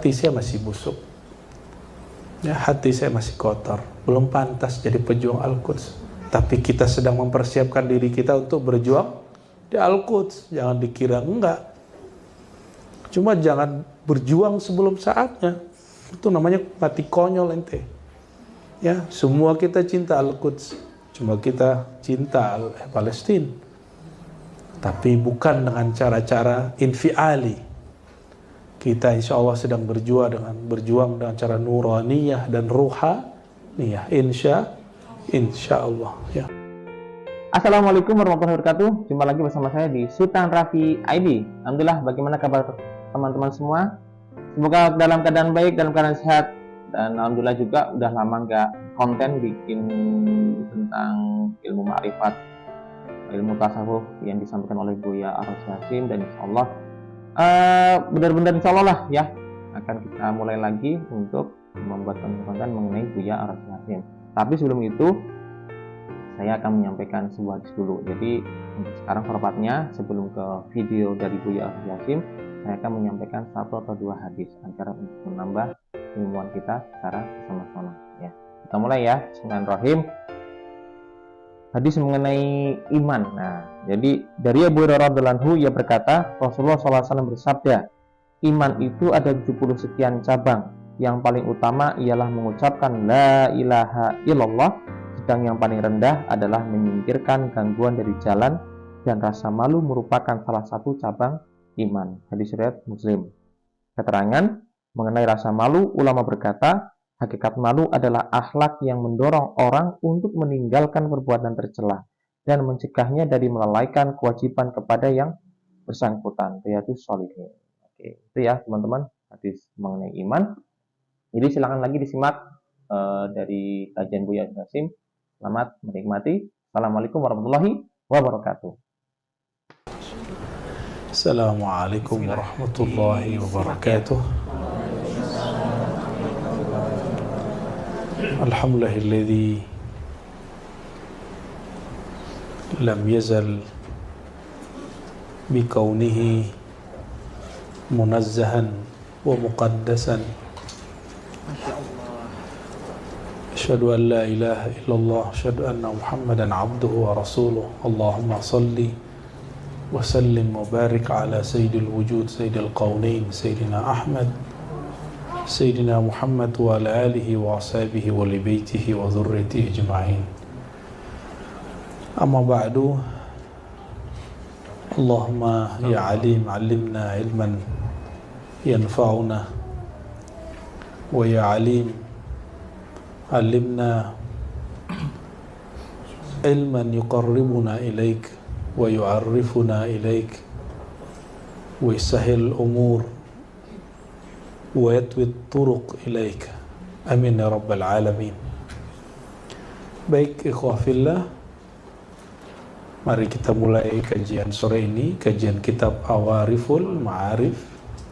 hati saya masih busuk. Ya, hati saya masih kotor, belum pantas jadi pejuang Al-Quds. Tapi kita sedang mempersiapkan diri kita untuk berjuang di Al-Quds. Jangan dikira enggak. Cuma jangan berjuang sebelum saatnya. Itu namanya mati konyol ente. Ya, semua kita cinta Al-Quds. Cuma kita cinta Palestina. Tapi bukan dengan cara-cara infiali. Kita insya Allah sedang berjuang dengan cara nuraniyah dan ruhaniyah. Insya Allah. Ya. Assalamualaikum warahmatullahi wabarakatuh. Jumpa lagi bersama saya di Sultan Raffi ID. Alhamdulillah, bagaimana kabar teman-teman semua? Semoga dalam keadaan baik, dalam keadaan sehat. Dan alhamdulillah juga udah lama nggak konten bikin tentang ilmu ma'rifat, ilmu tasawuf yang disampaikan oleh Buya Ar-Rasyid Hashim. Dan insya Allah benar-benar insya Allah lah ya, akan kita mulai lagi untuk membuat konten mengenai Buya Ar-Rasyid Hashim. Tapi sebelum itu saya akan menyampaikan sebuah hadis dulu. Jadi untuk sekarang formatnya, sebelum ke video dari Buya Ar-Rasyid Hashim, saya akan menyampaikan satu atau dua hadis agar untuk menambah ilmuwan kita secara bersama-sama ya. Kita mulai ya. Bismillahirrahmanirrahim. Hadis mengenai iman. Nah, jadi dari Abu Hurairah radhiyallahu anhu, ia berkata, Rasulullah SAW bersabda, iman itu ada 70 sekian cabang. Yang paling utama ialah mengucapkan la ilaha illallah, sedang yang paling rendah adalah menyingkirkan gangguan dari jalan, dan rasa malu merupakan salah satu cabang iman. Hadis riwayat Muslim. Keterangan mengenai rasa malu, ulama berkata, hakikat malu adalah akhlak yang mendorong orang untuk meninggalkan perbuatan tercela dan mencegahnya dari melalaikan kewajiban kepada yang bersangkutan, yaitu sholihin. Oke, itu ya teman-teman hadis mengenai iman. Jadi silakan lagi disimak dari kajian Buya Ar-Rasyid Hashim. Selamat menikmati. Assalamualaikum warahmatullahi wabarakatuh. Assalamualaikum warahmatullahi wabarakatuh. Alhamdulillahilladzi lam yazal bikaunihi munazzahan wa muqaddasan. Asyhadu an la ilaha illallah, asyhadu anna Muhammadan abduhu wa rasuluh. Allahumma salli wa sallim wa barik ala sayyidil wujud, sayyidil qawnain, sayyidina Ahmad, sayyidina Muhammad wa ala alihi wa ashabihi wa li baitihi wa dhurriyyatihi ajma'in. Amma ba'du. Allahumma ya alim 'allimna ilman yanfa'una, wa ya alim 'allimna ilman yuqarribuna ilaik wa yu'arrifuna ilaik wa yusahhil umur wa yatwi turuq ilaik. Amin ya rabbal alamin. Baik ikhwah fillah, mari kita mulai kajian sore ini, kajian kitab Awariful Ma'arif.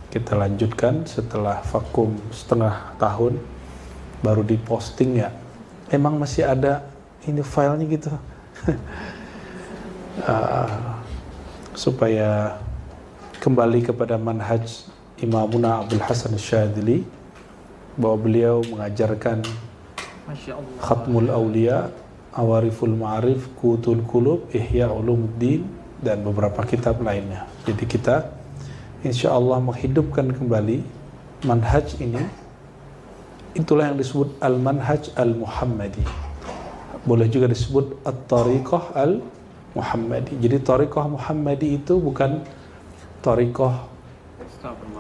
Kita lanjutkan setelah vakum setengah tahun, baru diposting ya. Emang masih ada ini filenya gitu. Supaya kembali kepada manhaj Imamuna Abdul Hasan Asyadzili, bahwa beliau mengajarkan Khatmul Aulia, Awariful Ma'arif, Qutul Qulub, Ihya Ulumuddin, dan beberapa kitab lainnya. Jadi kita insya Allah menghidupkan kembali manhaj ini. Itulah yang disebut Al-Manhaj Al-Muhammadi. Boleh juga disebut At-Tariqah Al-Muhammadi. Jadi Tariqah Muhammadi itu bukan Tariqah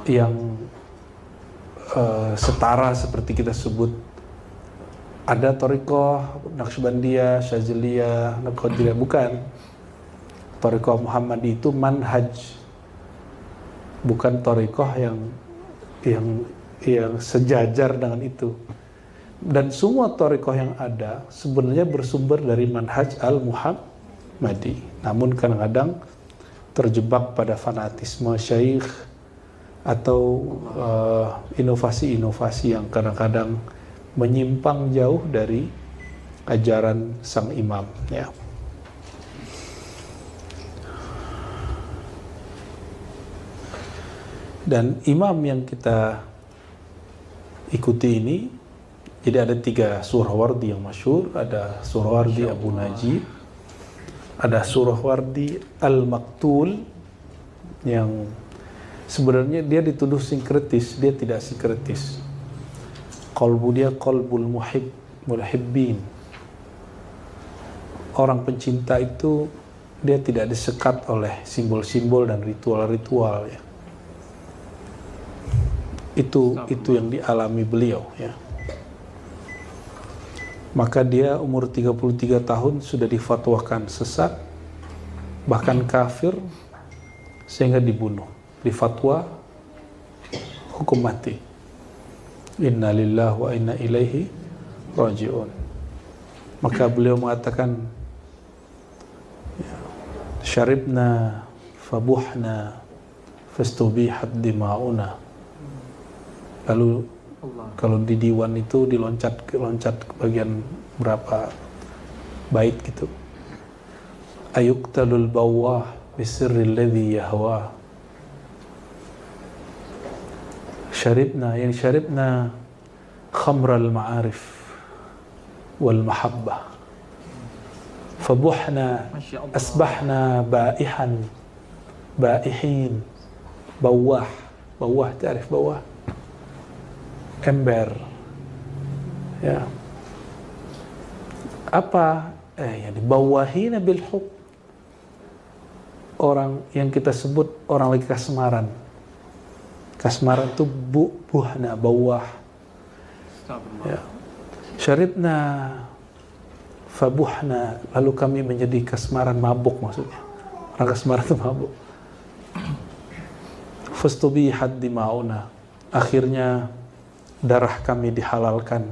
yang setara seperti kita sebut. Ada Tariqah Naqsyabandiyah, Syadziliyah, Naqadiriyah, bukan. Tariqah Muhammadi itu manhaj, bukan Tariqah yang sejajar dengan itu. Dan semua Tariqah yang ada sebenarnya bersumber dari manhaj Al-Muhammadi. Namun kadang-kadang terjebak pada fanatisme syekh atau inovasi-inovasi yang kadang-kadang menyimpang jauh dari ajaran sang imam ya. Dan imam yang kita ikuti ini. Jadi ada 3 Suhrawardi yang masyhur, ada Suhrawardi Abu Najib, ada Suhrawardi Al-Maktul yang sebenarnya dia dituduh sinkretis, dia tidak sinkretis. Qalbu dia qalbul muhibbin. Orang pencinta itu dia tidak disekat oleh simbol-simbol dan ritual-ritual ya. Itu yang dialami beliau ya. Maka dia umur 33 tahun sudah difatwakan sesat, bahkan kafir, sehingga dibunuh. Difatwa hukum mati. Inna lillahi wa inna ilaihi raji'un. Maka beliau mengatakan, syaribna fabuhna fastubihat dima'una. Lalu kalau di diwan itu diloncat ke bagian berapa bait gitu. Ayuqtalul bawwah bisirril ladzi yahwa. Syaribna khamral ma'arif wal mahabbah. Fabuhna asbahna baihin bawwah. Bawwah, ta'rif bawwah? Ember ya, apa bawahina bil hub, orang yang kita sebut orang lagi kasmaran itu buhna bawah ya. Syaribna fabuhna, lalu kami menjadi kasmaran, mabuk maksudnya, orang kasmaran itu mabuk. Fastubihat dima'una, akhirnya darah kami dihalalkan.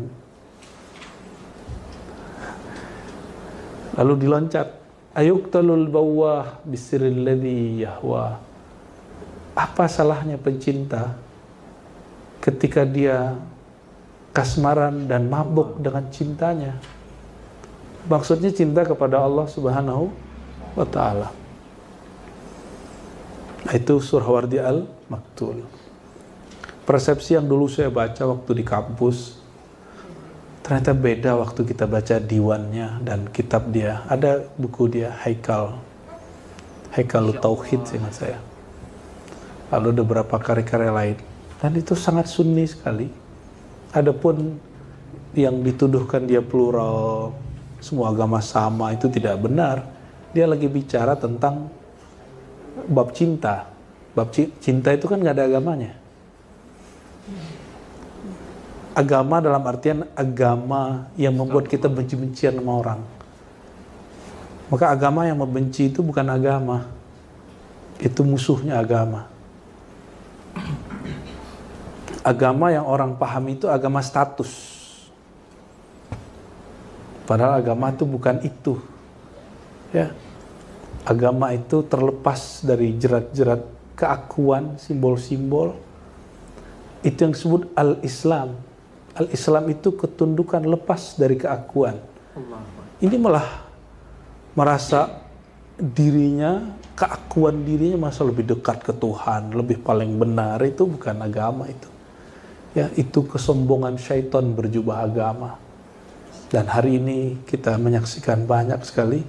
Lalu diloncat, ayuqtalul bawwah bisirril ladzi yahwa. Apa salahnya pencinta ketika dia kasmaran dan mabuk dengan cintanya? Maksudnya cinta kepada Allah Subhanahu wa ta'ala. Nah, itu Suhrawardi Al-Maktul. Persepsi yang dulu saya baca waktu di kampus ternyata beda waktu kita baca diwannya dan kitab dia. Ada buku dia, Haikal Tauhid ingat saya. Lalu ada beberapa karya-karya lain dan itu sangat sunni sekali. Adapun yang dituduhkan dia plural, semua agama sama, itu tidak benar. Dia lagi bicara tentang bab cinta. Bab cinta itu kan nggak ada agamanya. Agama dalam artian agama yang membuat kita benci-bencian sama orang. Maka agama yang membenci itu bukan agama, itu musuhnya agama. Agama yang orang pahami itu agama status, padahal agama itu bukan itu ya. Agama itu terlepas dari jerat-jerat keakuan, simbol-simbol. Itu yang disebut al-Islam. Al-Islam itu ketundukan lepas dari keakuan. Ini malah merasa dirinya, keakuan dirinya masa lebih dekat ke Tuhan, lebih paling benar. Itu bukan agama itu. Ya, itu kesombongan syaitan berjubah agama. Dan hari ini kita menyaksikan banyak sekali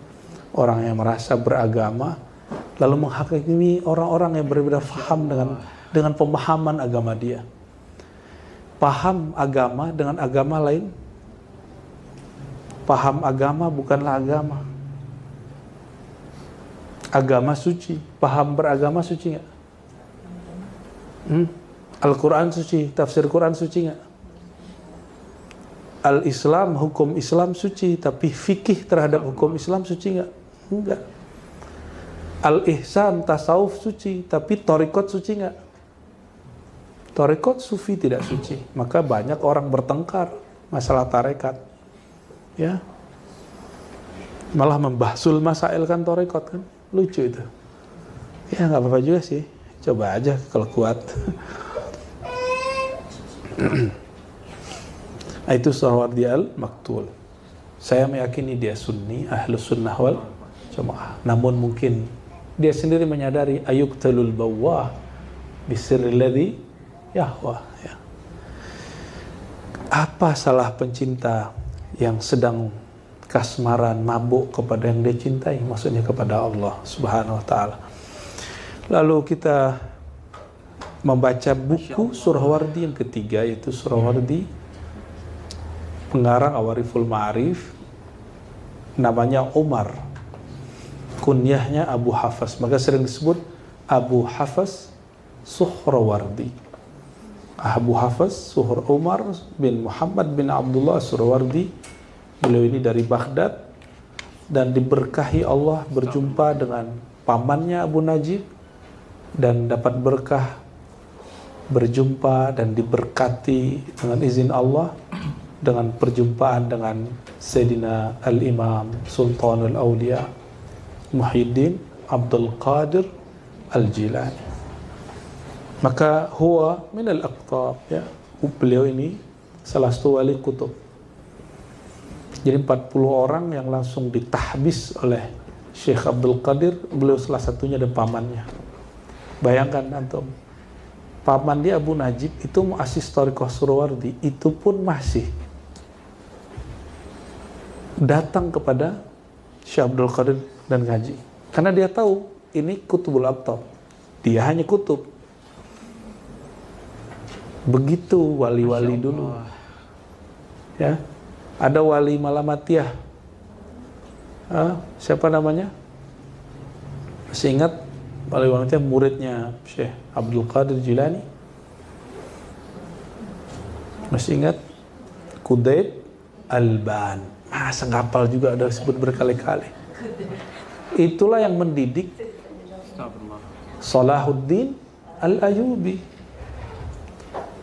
orang yang merasa beragama lalu menghakimi orang-orang yang berbeda paham dengan pemahaman agama dia. Paham agama dengan agama lain. Paham agama bukanlah agama. Agama suci. Paham beragama suci nggak? Al-Quran suci. Tafsir Quran suci nggak? Al-Islam, hukum Islam suci. Tapi fikih terhadap hukum Islam suci nggak? Enggak. Al-Ihsan, tasawuf suci. Tapi thariqat suci nggak? Tarekat sufi tidak suci. Maka banyak orang bertengkar masalah tarekat ya, malah membahsul masail kan tarekat kan, lucu itu ya. Nggak apa-apa juga sih, coba aja kalau kuat. Itu Suhrawardi Al-Maktul. Saya meyakini dia sunni, ahlus sunnah wal jamaah. Namun mungkin dia sendiri menyadari ayuqtalul bawwah bisirril ladzi yahwa ya. Apa salah pencinta yang sedang kasmaran, mabuk kepada yang dia cintai, maksudnya kepada Allah Subhanahu wa taala. Lalu kita membaca buku Suhrawardi yang ketiga, yaitu Suhrawardi pengarang Awariful Ma'arif, namanya Umar, kunyahnya Abu Hafs, maka sering disebut Abu Hafs Suhrawardi. Abu Hafs Umar bin Muhammad bin Abdullah Suhrawardi. Beliau ini dari Baghdad dan diberkahi Allah berjumpa dengan pamannya Abu Najib dan dapat berkah berjumpa dan diberkati dengan izin Allah dengan perjumpaan dengan Sayyidina Al-Imam Sultanul Awliya Muhyiddin Abdul Qadir Al-Jilani. Maka huwa min al-aqtab, ya. Beliau ini salah satu wali kutub. Jadi 40 orang yang langsung ditahbis oleh Syekh Abdul Qadir, beliau salah satunya dan pamannya. Bayangkan antum, paman dia Abu Najib itu muassis Thariqah Suhrawardi, itu pun masih datang kepada Syekh Abdul Qadir dan ngaji. Karena dia tahu ini kutubul aqtab. Dia hanya kutub. Begitu wali-wali dulu. Ya. Ada wali Malamatiyah. Siapa namanya? Masih ingat? Wali Malamatiyah muridnya Syekh Abdul Qadir Jilani. Masih ingat? Qudayb Alban. Masa ngapal juga, ada disebut berkali-kali. Itulah yang mendidik Salahuddin Al-Ayyubi.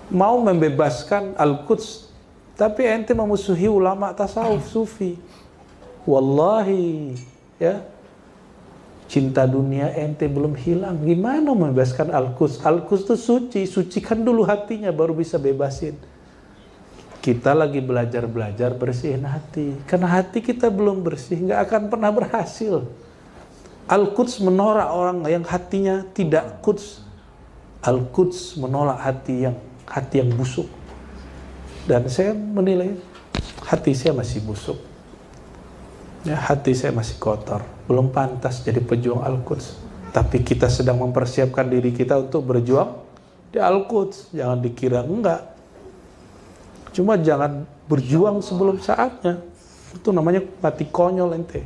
Mau membebaskan Al-Quds, tapi ente memusuhi ulama tasawuf sufi. Wallahi, ya, cinta dunia ente belum hilang. Gimana membebaskan Al-Quds? Al-Quds itu suci, sucikan dulu hatinya baru bisa bebasin. Kita lagi belajar bersihin hati. Karena hati kita belum bersih, nggak akan pernah berhasil. Al-Quds menolak orang yang hatinya tidak Quds. Al-Quds menolak hati yang busuk. Dan saya menilai hati saya masih busuk. Ya, hati saya masih kotor. Belum pantas jadi pejuang Al-Quds. Tapi kita sedang mempersiapkan diri kita untuk berjuang di Al-Quds. Jangan dikira enggak. Cuma jangan berjuang sebelum saatnya. Itu namanya mati konyol ente.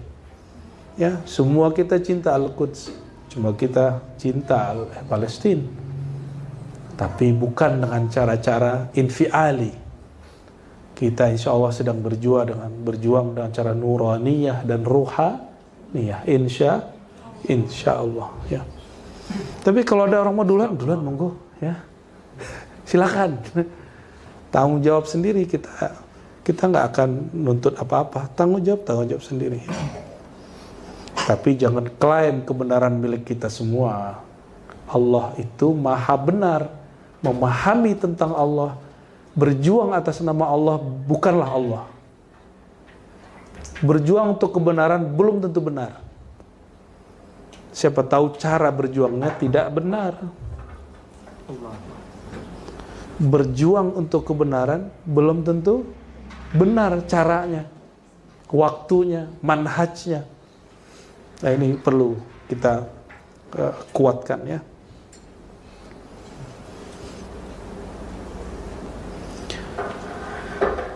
Ya, semua kita cinta Al-Quds. Cuma kita cinta Palestina. Tapi bukan dengan cara-cara infiali. Kita insya Allah sedang berjuang dengan cara nuraniyah dan ruhaniyah. Insya Allah. Ya. Tapi kalau ada orang mau duluan monggo. Ya. Silakan. Tanggung jawab sendiri, kita nggak akan nuntut apa-apa. Tanggung jawab sendiri. Tapi jangan klaim kebenaran milik kita semua. Allah itu maha benar. Memahami tentang Allah, berjuang atas nama Allah bukanlah Allah. Berjuang untuk kebenaran belum tentu benar. Siapa tahu cara berjuangnya tidak benar. Berjuang untuk kebenaran belum tentu benar caranya, waktunya, manhajnya. Nah, ini perlu kita kuatkan, ya.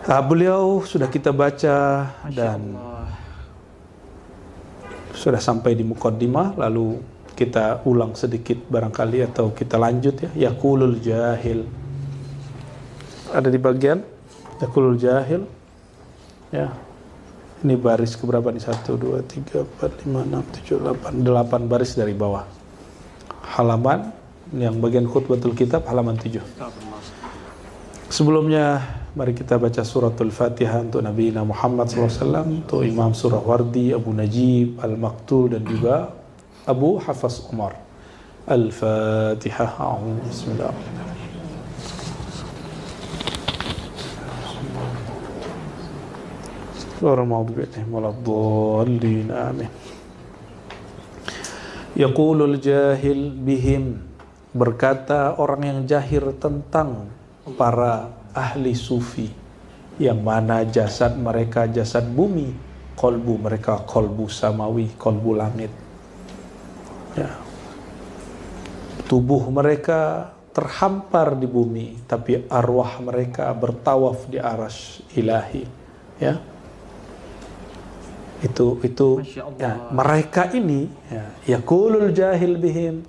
Beliau sudah kita baca dan sudah sampai di muqaddimah, lalu kita ulang sedikit barangkali atau kita lanjut, ya. Yaqulul jahil. Ada di bagian Yaqulul jahil. Ya. Ini baris keberapa nih? 1 2 3 4 5 6 7 8 baris dari bawah. Halaman yang bagian khutbatul kitab halaman 7. Sebelumnya mari kita baca suratul Fatihah untuk Nabi Muhammad SAW, untuk Imam Suhrawardi, Abu Najib, Al-Maktul, dan juga Abu Hafs Umar. Al-Fatihah. Bismillahirrahmanirrahim. Amin. Yaqulul jahil bihim, berkata orang yang jahil tentang para ahli sufi. yang mana jasad mereka jasad bumi, kolbu mereka kolbu samawi, kolbu langit. Ya. Tubuh mereka terhampar di bumi, tapi arwah mereka bertawaf di arasy ilahi. Ya. Itu ya, mereka ini ya, yaqulul jahil bihim,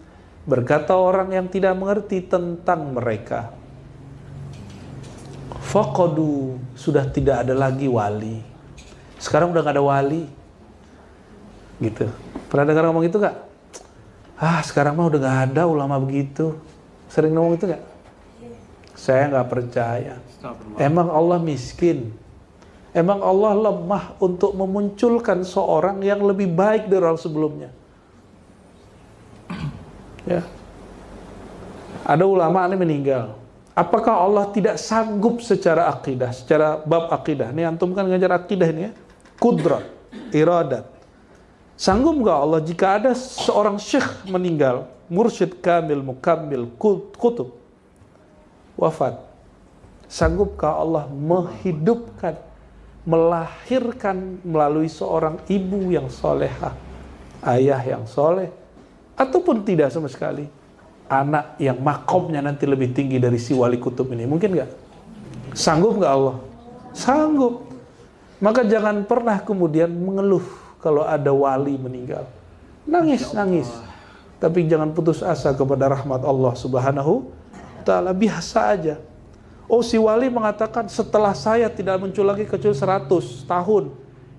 berkata orang yang tidak mengerti tentang mereka, faqadu, sudah tidak ada lagi wali. Sekarang udah gak ada wali gitu. Pernah dengar ngomong itu gak? Sekarang mah udah gak ada ulama begitu. Sering ngomong itu gak? Saya gak percaya. Emang Allah miskin? Emang Allah lemah untuk memunculkan seorang yang lebih baik dari orang sebelumnya? Ya. Ada ulama ini meninggal. Apakah Allah tidak sanggup secara akidah, secara bab akidah? Ini antum kan ngajar akidah ini ya. Qudrat, iradat. Sanggup nggak Allah jika ada seorang syekh meninggal, mursyid kamil, mukammil, kutub, wafat? Sanggupkah Allah menghidupkan, melahirkan melalui seorang ibu yang solehah, ayah yang soleh, ataupun tidak sama sekali? Anak yang makomnya nanti lebih tinggi dari si wali kutub ini, mungkin nggak? Sanggup nggak Allah? Sanggup. Maka jangan pernah kemudian mengeluh kalau ada wali meninggal. Nangis. Tapi jangan putus asa kepada rahmat Allah subhanahu wa ta'ala. Biasa aja. Oh, si wali mengatakan setelah saya tidak muncul lagi kecuali 100 tahun.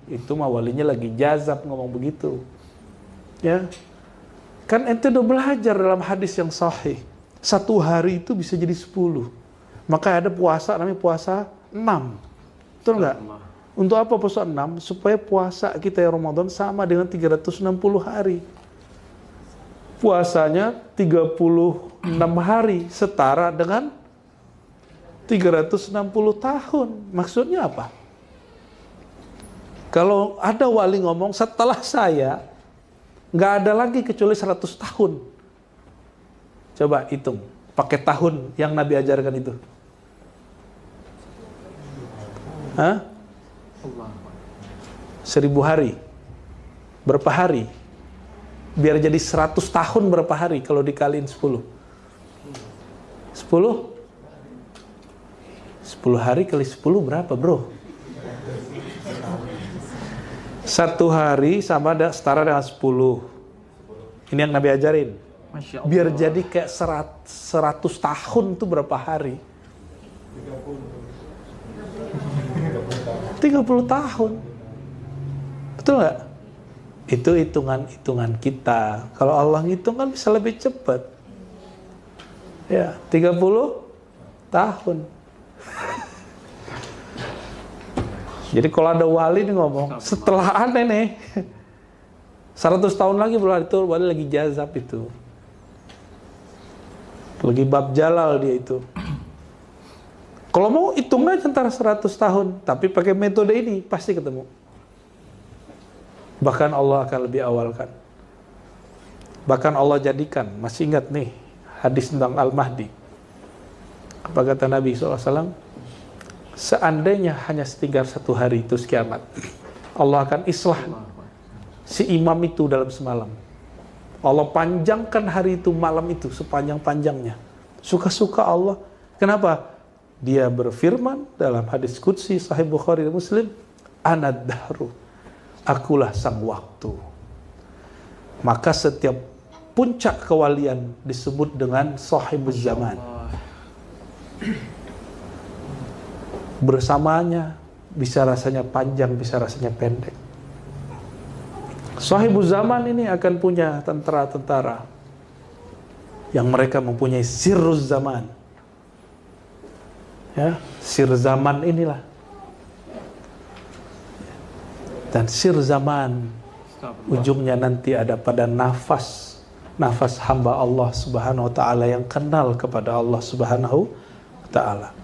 Itu mah walinya lagi jazab ngomong begitu. Ya. Kan ente udah belajar dalam hadis yang sahih. 1 hari itu bisa jadi 10. Maka ada puasa namanya puasa 6. Betul nggak? Untuk apa puasa 6? Supaya puasa kita yang Ramadan sama dengan 360 hari. Puasanya 36 hari setara dengan 360 tahun. Maksudnya apa? Kalau ada wali ngomong setelah saya nggak ada lagi kecuali 100 tahun. Coba hitung pakai tahun yang Nabi ajarkan itu. 1000 hari. Berapa hari? Biar jadi 100 tahun berapa hari kalau dikaliin 10? 10 hari kali 10 berapa, bro? 1 hari sama setara dengan 10. Ini yang Nabi ajarin. Biar jadi kayak 100 tahun itu berapa hari? 30 tahun. Betul nggak? Itu hitungan kita. Kalau Allah ngitung kan bisa lebih cepat. Ya, 30 tahun. Jadi kalau ada wali nih ngomong, setelah aneh nih, 100 tahun lagi belum itu wali lagi jazab itu. Lagi bab jalal dia itu. Kalau mau hitung aja antara 100 tahun, tapi pakai metode ini pasti ketemu. Bahkan Allah akan lebih awalkan. Bahkan Allah jadikan, masih ingat nih hadis tentang Al-Mahdi. Apa kata Nabi SAW? Seandainya hanya setinggal 1 hari itu kiamat, Allah akan islah si imam itu dalam semalam. Allah panjangkan hari itu, malam itu sepanjang-panjangnya. Suka-suka Allah. Kenapa? Dia berfirman dalam hadis qudsi Sahih Bukhari dan Muslim, Anad dahru, akulah sang waktu. Maka setiap puncak kewalian disebut dengan sahibuz zaman. Bersamanya bisa rasanya panjang, bisa rasanya pendek. Sahibuz zaman ini akan punya tentara-tentara yang mereka mempunyai sirruz zaman. Ya, sir zaman inilah. Dan sir zaman ujungnya nanti ada pada nafas hamba Allah Subhanahu wa taala yang kenal kepada Allah Subhanahu wa taala.